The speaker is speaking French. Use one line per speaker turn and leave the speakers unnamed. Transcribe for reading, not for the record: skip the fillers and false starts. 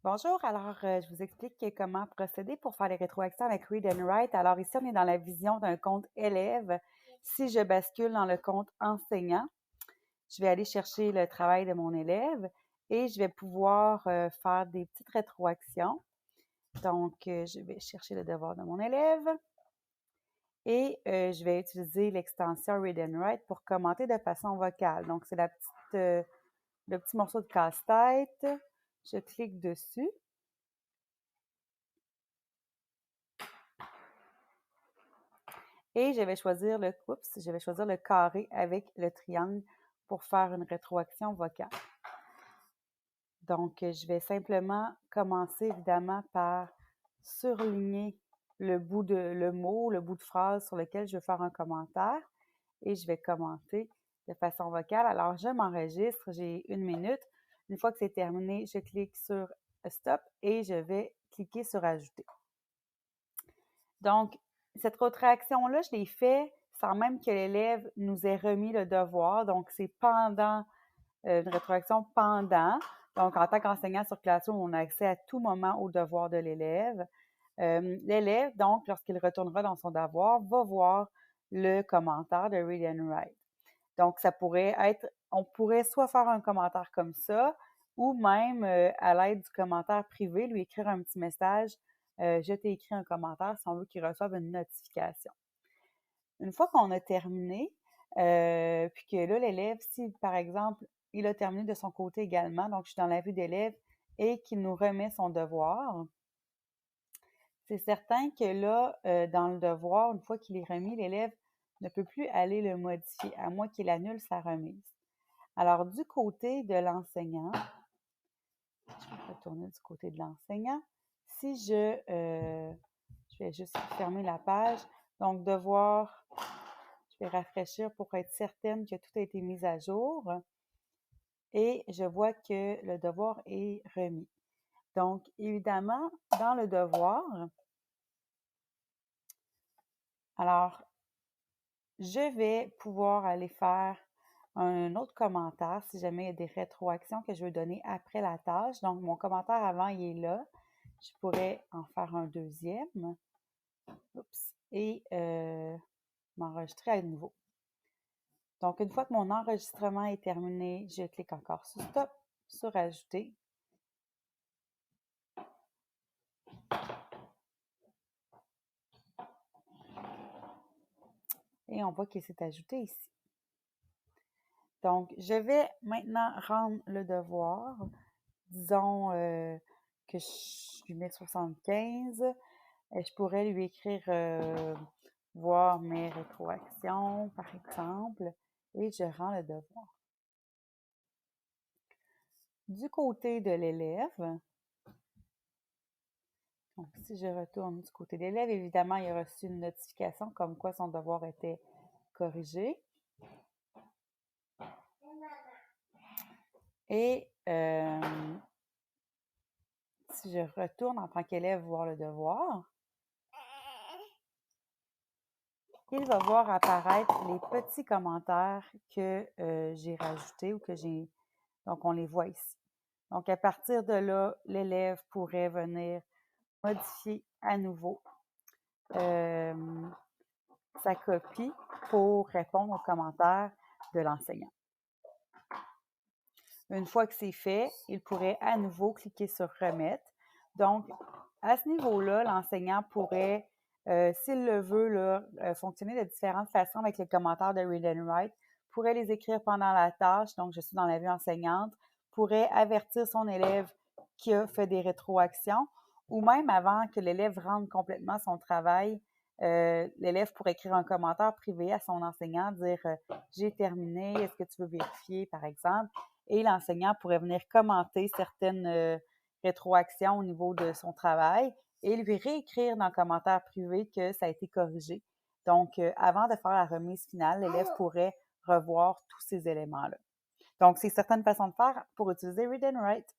Bonjour, je vous explique comment procéder pour faire les rétroactions avec Read and Write. Alors ici, on est dans la vision d'un compte élève. Si je bascule dans le compte enseignant, je vais aller chercher le travail de mon élève et je vais pouvoir faire des petites rétroactions. Donc, je vais chercher le devoir de mon élève et je vais utiliser l'extension Read and Write pour commenter de façon vocale. Donc, c'est le petit morceau de casse-tête. Je clique dessus. Et je vais choisir le carré avec le triangle pour faire une rétroaction vocale. Donc, je vais simplement commencer évidemment par surligner le bout de phrase sur lequel je veux faire un commentaire et je vais commenter de façon vocale. Alors, je m'enregistre, j'ai 1 minute. Une fois que c'est terminé, je clique sur Stop et je vais cliquer sur Ajouter. Donc, cette rétroaction-là, je l'ai fait sans même que l'élève nous ait remis le devoir. Donc, c'est pendant, une rétroaction pendant. Donc, en tant qu'enseignant sur Classroom, on a accès à tout moment au devoir de l'élève. L'élève, donc, lorsqu'il retournera dans son devoir, va voir le commentaire de Read and Write. Donc, ça pourrait être, on pourrait soit faire un commentaire comme ça, ou même à l'aide du commentaire privé, lui écrire un petit message. Je t'ai écrit un commentaire si on veut qu'il reçoive une notification. Une fois qu'on a terminé, puis que là, l'élève, si par exemple, il a terminé de son côté également, donc je suis dans la vue d'élève et qu'il nous remet son devoir, c'est certain que là, dans le devoir, une fois qu'il est remis, l'élève ne peut plus aller le modifier, à moins qu'il annule sa remise. Alors, du côté de l'enseignant, je vais retourner du côté de l'enseignant. Si je vais juste fermer la page, donc devoir, je vais rafraîchir pour être certaine que tout a été mis à jour et je vois que le devoir est remis. Donc, évidemment, dans le devoir, alors, je vais pouvoir aller faire un autre commentaire si jamais il y a des rétroactions que je veux donner après la tâche. Donc, mon commentaire avant, il est là. Je pourrais en faire un deuxième. Oups. Et m'enregistrer à nouveau. Donc, une fois que mon enregistrement est terminé, je clique encore sur Stop, sur Ajouter. Et on voit qu'il s'est ajouté ici. Donc, je vais maintenant rendre le devoir. Disons que je lui mets 75. Et je pourrais lui écrire voir mes rétroactions, par exemple, et je rends le devoir. Du côté de l'élève, donc si je retourne du côté de l'élève, évidemment, il a reçu une notification comme quoi son devoir était corrigé. Et si je retourne en tant qu'élève voir le devoir, il va voir apparaître les petits commentaires que j'ai rajoutés ou que j'ai... Donc, on les voit ici. Donc, à partir de là, l'élève pourrait venir modifier à nouveau sa copie pour répondre aux commentaires de l'enseignant. Une fois que c'est fait, il pourrait à nouveau cliquer sur « Remettre ». Donc, à ce niveau-là, l'enseignant pourrait, s'il le veut, là, fonctionner de différentes façons avec les commentaires de Read and Write, pourrait les écrire pendant la tâche, donc je suis dans la vue enseignante, pourrait avertir son élève qui a fait des rétroactions, ou même avant que l'élève rende complètement son travail, l'élève pourrait écrire un commentaire privé à son enseignant, dire j'ai terminé, est-ce que tu veux vérifier, par exemple, et l'enseignant pourrait venir commenter certaines rétroactions au niveau de son travail et lui réécrire dans le commentaire privé que ça a été corrigé. Donc, avant de faire la remise finale, l'élève pourrait revoir tous ces éléments-là. Donc, c'est certaines façons de faire pour utiliser Read and Write.